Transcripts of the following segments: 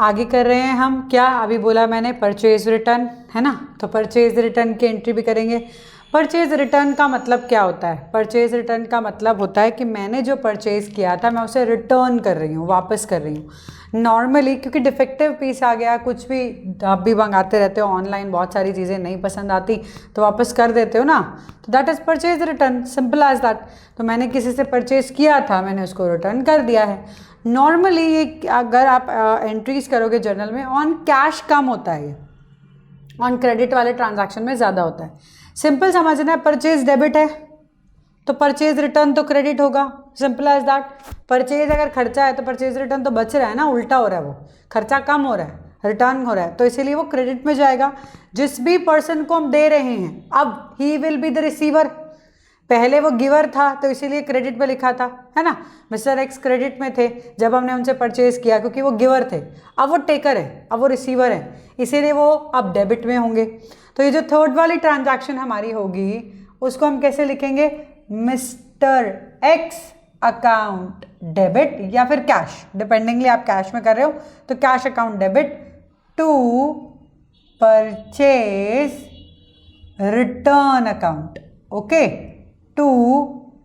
आगे कर रहे हैं हम क्या, अभी बोला मैंने परचेज रिटर्न है ना, तो परचेज रिटर्न की एंट्री भी करेंगे। परचेज रिटर्न का मतलब क्या होता है? परचेज रिटर्न का मतलब होता है कि मैंने जो परचेज किया था मैं उसे रिटर्न कर रही हूँ, वापस कर रही हूँ। नॉर्मली क्योंकि डिफेक्टिव पीस आ गया, कुछ भी आप भी मंगाते रहते हो ऑनलाइन, बहुत सारी चीज़ें नहीं पसंद आती तो वापस कर देते हो ना, तो that is purchase return, simple as that. तो मैंने किसी से परचेज किया था, मैंने उसको रिटर्न कर दिया है। नॉर्मली ये अगर आप एंट्रीज करोगे जर्नल में, ऑन कैश कम होता है, ये ऑन क्रेडिट वाले ट्रांजैक्शन में ज़्यादा होता है। सिंपल समझना है, परचेज डेबिट है तो परचेज रिटर्न तो क्रेडिट होगा, सिंपल एज दैट। परचेज अगर खर्चा है तो परचेज रिटर्न तो बच रहा है ना, उल्टा हो रहा है, वो खर्चा कम हो रहा है, रिटर्न हो रहा है, तो इसीलिए वो क्रेडिट में जाएगा। जिस भी पर्सन को हम दे रहे हैं, अब ही विल बी द रिसीवर, पहले वो गिवर था तो इसीलिए क्रेडिट पे लिखा था, है ना। मिस्टर एक्स क्रेडिट में थे जब हमने उनसे परचेज किया क्योंकि वो गिवर थे, अब वो टेकर है, अब वो रिसीवर है, इसीलिए वो अब डेबिट में होंगे। तो ये जो थर्ड वाली ट्रांजैक्शन हमारी होगी उसको हम कैसे लिखेंगे? मिस्टर एक्स अकाउंट डेबिट या फिर कैश, डिपेंडिंगली आप कैश में कर रहे हो तो cash account debit to purchase return account, okay, to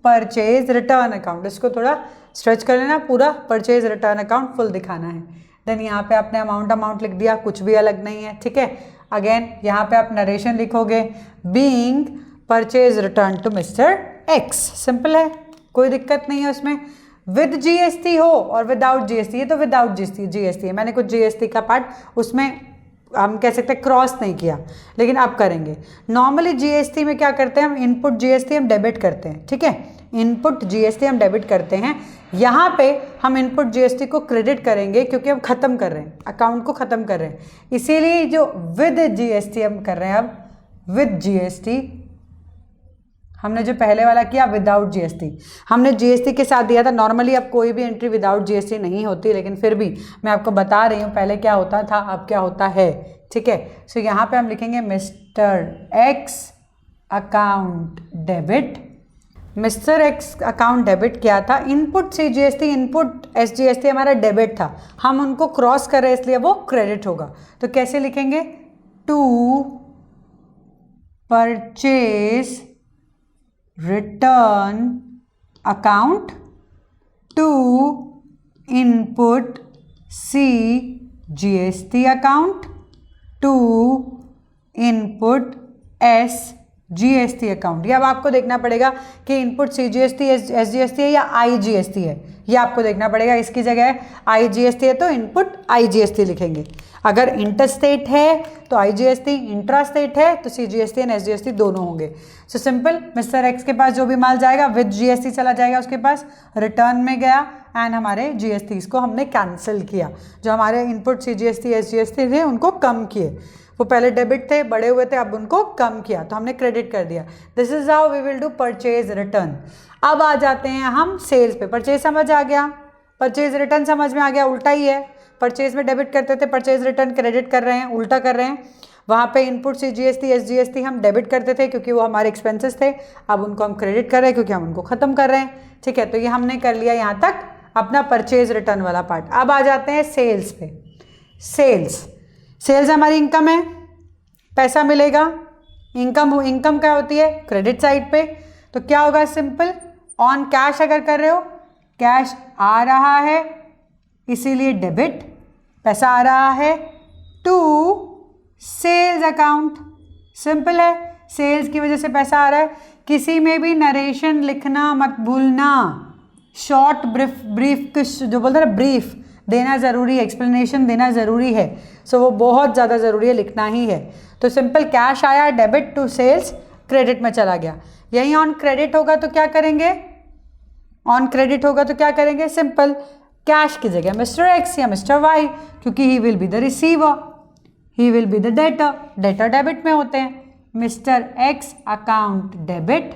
purchase return account. इसको थोड़ा स्ट्रेच कर लेना, पूरा परचेज रिटर्न अकाउंट फुल दिखाना है। देन यहाँ पे आपने अमाउंट लिख दिया, कुछ भी अलग नहीं है, ठीक है। अगेन यहाँ पे आप नरेशन लिखोगे, being purchase return to mister X, simple है, कोई दिक्कत नहीं है उसमें। विद जीएसटी हो और विदाउट जीएसटी है तो विदाउट जीएसटी है, मैंने कुछ जीएसटी का पार्ट उसमें हम कह सकते हैं क्रॉस नहीं किया, लेकिन अब करेंगे। नॉर्मली जीएसटी में क्या करते हैं हम, इनपुट जीएसटी हम डेबिट करते हैं, ठीक है, इनपुट जीएसटी हम डेबिट करते हैं। यहाँ पे हम इनपुट जीएसटी को क्रेडिट करेंगे क्योंकि हम खत्म कर रहे हैं, अकाउंट को खत्म कर रहे हैं, इसीलिए जो विद जीएसटी हम कर रहे हैं। अब विद जीएसटी, हमने जो पहले वाला किया विदाउट जीएसटी, हमने जीएसटी के साथ दिया था। नॉर्मली अब कोई भी एंट्री विदाउट जीएसटी नहीं होती, लेकिन फिर भी मैं आपको बता रही हूँ पहले क्या होता था, अब क्या होता है, ठीक है। सो यहाँ पे हम लिखेंगे mister X account debit, mister X account debit किया था, इनपुट सीजीएसटी, इनपुट एसजीएसटी हमारा डेबिट था, हम उनको क्रॉस कर रहे हैं इसलिए वो क्रेडिट होगा। तो कैसे लिखेंगे? To purchase return account to input C GST account to input S GST account. ये अब आपको देखना पड़ेगा कि input C GST S GST है या आई जीएसटी है, ये आपको देखना पड़ेगा। इसकी जगह आई जीएसटी है तो इनपुट आई जीएसटी लिखेंगे, अगर इंटरस्टेट है तो आई जीएसटी, इंट्रा स्टेट है तो C GST and S GST दोनों होंगे। सो सिंपल, मिस्टर एक्स के पास जो भी माल जाएगा विद जीएसटी चला जाएगा उसके पास, रिटर्न में गया एंड हमारे जीएसटी को हमने कैंसिल किया, जो हमारे input C GST S GST थे उनको कम किए, वो पहले डेबिट थे, बड़े हुए थे, अब उनको कम किया तो हमने क्रेडिट कर दिया। This is how we will do purchase return. अब आ जाते हैं हम सेल्स पे। परचेज समझ आ गया, परचेज रिटर्न समझ में आ गया, उल्टा ही है, परचेज में डेबिट करते थे, परचेज रिटर्न क्रेडिट कर रहे हैं, उल्टा कर रहे हैं। वहाँ पे input C GST S GST हम डेबिट करते थे क्योंकि वो हमारे एक्सपेंसेस थे, अब उनको हम क्रेडिट कर रहे हैं क्योंकि हम उनको खत्म कर रहे हैं, ठीक है। तो ये हमने कर लिया यहाँ तक अपना परचेज रिटर्न वाला पार्ट। अब आ जाते हैं सेल्स पे। सेल्स हमारी इनकम है, पैसा मिलेगा, इनकम क्या होती है? क्रेडिट साइड पे। तो क्या होगा? सिंपल, ऑन कैश अगर कर रहे हो, कैश आ रहा है इसीलिए डेबिट, पैसा आ रहा है, टू सेल्स अकाउंट, सिंपल है, सेल्स की वजह से पैसा आ रहा है। किसी में भी नरेशन लिखना मत भूलना, शॉर्ट ब्रीफ जो बोलते हैं ना, ब्रीफ देना ज़रूरी है, एक्सप्लेनेशन देना ज़रूरी है, सो वो बहुत ज़्यादा ज़रूरी है, लिखना ही है। तो सिंपल, कैश आया, डेबिट टू सेल्स, क्रेडिट में चला गया। यही ऑन क्रेडिट होगा तो क्या करेंगे? ऑन क्रेडिट होगा तो क्या करेंगे? सिंपल, कैश की जगह मिस्टर एक्स या मिस्टर वाई, क्योंकि he will be the receiver, he will be the debtor, debtor debit में होते हैं। Mister X account debit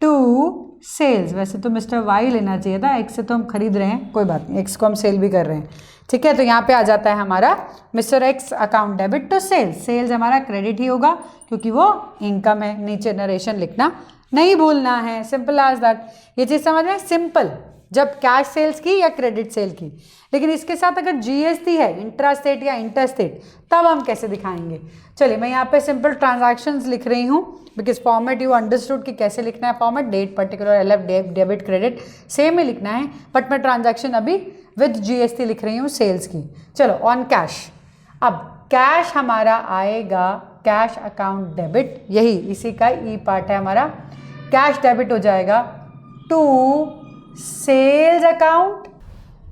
to sales, वैसे तो मिस्टर वाई लेना चाहिए था, एक्स से तो हम खरीद रहे हैं, कोई बात नहीं, एक्स को हम सेल भी कर रहे हैं, ठीक है। तो यहाँ पे आ जाता है हमारा mister X account debit to sales, sales हमारा क्रेडिट ही होगा क्योंकि वो इनकम है। नीचे नरेशन लिखना नहीं भूलना है, सिंपल एज दैट। ये चीज़ समझ में? सिंपल, जब कैश सेल्स की या क्रेडिट सेल की। लेकिन इसके साथ अगर जीएसटी है, इंट्रा स्टेट या इंटर स्टेट, तब हम कैसे दिखाएंगे। चलिए मैं यहाँ पे सिंपल ट्रांजैक्शंस लिख रही हूँ, बिकॉज फॉर्मेट यू अंडरस्टूड कि कैसे लिखना है format, date particular LF debit credit same ही लिखना है, बट मैं ट्रांजैक्शन अभी विद जीएसटी लिख रही हूँ सेल्स की। चलो ऑन कैश, अब कैश हमारा आएगा कैश अकाउंट डेबिट, यही इसी का ई पार्ट है हमारा। कैश डेबिट हो जाएगा to sales account,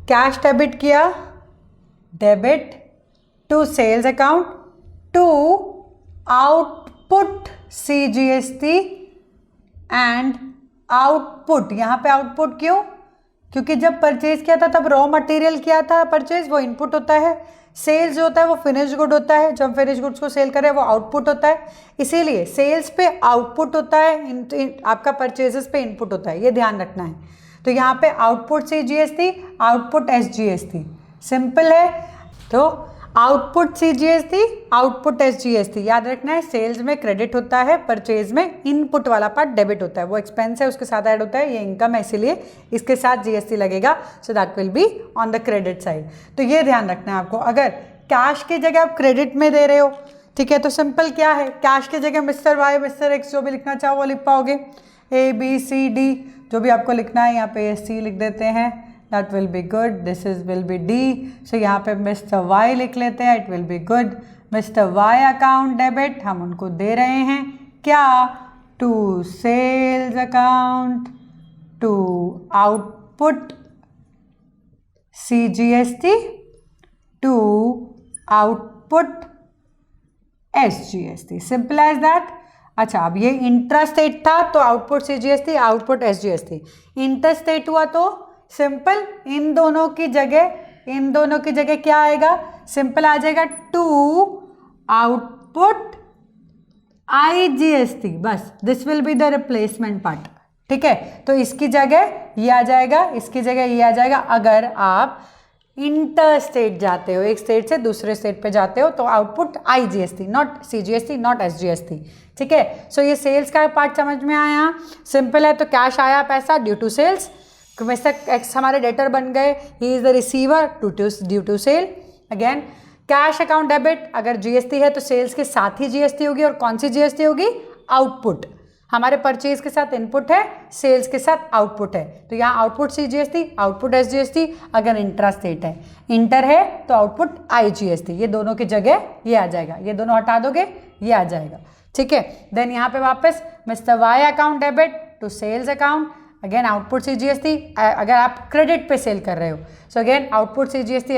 cash debit किया, debit to sales account, to output CGST and output. यहाँ पे आउटपुट क्यों, क्योंकि जब परचेज किया था तब रॉ मटेरियल किया था परचेज, वो इनपुट होता है। सेल्स जो होता है वो फिनिश गुड होता है, जब फिनिश गुड्स को सेल करें वो आउटपुट होता है। इसीलिए सेल्स पे आउटपुट होता है, आपका परचेजेस पे इनपुट होता है, ये ध्यान रखना है। तो यहाँ पे output CGST, output SGST, simple है। तो आउटपुट सीजीएसटी, आउटपुट एसजीएसटी, याद रखना है। सेल्स में क्रेडिट होता है, परचेज में इनपुट वाला पार्ट डेबिट होता है, वो एक्सपेंस है उसके साथ ऐड होता है, ये इनकम है इसीलिए इसके साथ जीएसटी लगेगा, so that will be on the credit side. तो ये ध्यान रखना है आपको। अगर कैश की जगह आप क्रेडिट में दे रहे हो, ठीक है, तो सिंपल क्या है, कैश की जगह मिस्टर वाई मिस्टर एक्स जो भी लिखना चाहो वो लिख पाओगे, ए बी सी डी जो भी आपको लिखना है, यहाँ पे सी लिख देते हैं, that will be good, this is will be D, so यहाँ पे Mr. Y लिख लेते हैं, it will be good। Mr. Y account debit हम उनको दे रहे हैं क्या, to sales account, to output CGST, to output SGST, simple as that. अच्छा, अब ये इंट्रा स्टेट था तो output CGST, output SGST। Inter state हुआ तो सिंपल इन दोनों की जगह क्या आएगा, सिंपल आ जाएगा टू आउटपुट IGST, बस this will be the replacement part, ठीक है। तो इसकी जगह ये आ जाएगा, इसकी जगह ये आ जाएगा। अगर आप इंटर स्टेट जाते हो, एक स्टेट से दूसरे स्टेट पे जाते हो, तो output IGST, not CGST, not SGST, ठीक है। सो ये सेल्स का पार्ट समझ में आया, सिंपल है। तो कैश आया पैसा due to sales, mister X हमारे डेटर बन गए, he is the receiver due to sale. Again cash account debit, अगर जीएसटी है तो सेल्स के साथ ही जीएसटी होगी, और कौन सी जीएसटी होगी, आउटपुट। हमारे परचेज के साथ इनपुट है, सेल्स के साथ आउटपुट है, तो यहाँ आउटपुट CGST, आउटपुट SGST। अगर इंट्रा स्टेट है, इंटर है तो आउटपुट IGST, ये दोनों की जगह ये आ जाएगा, ये दोनों हटा दोगे ये आ जाएगा, ठीक है। देन यहाँ पे वापस mister Y account debit to sales account, again output CGST, अगर आप क्रेडिट पे सेल कर रहे हो, so again output CGST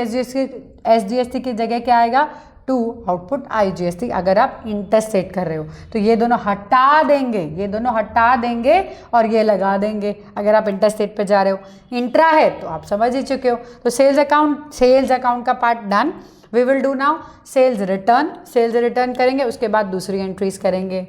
SGST की जगह क्या आएगा, टू आउटपुट IGST, अगर आप इंटरस्टेट कर रहे हो। तो ये दोनों हटा देंगे, ये दोनों हटा देंगे और ये लगा देंगे अगर आप इंटरस्टेट पे जा रहे हो। इंट्रा है तो आप समझ ही चुके हो। तो सेल्स अकाउंट का part done. We will do now sales return करेंगे, उसके बाद दूसरी एंट्रीज करेंगे।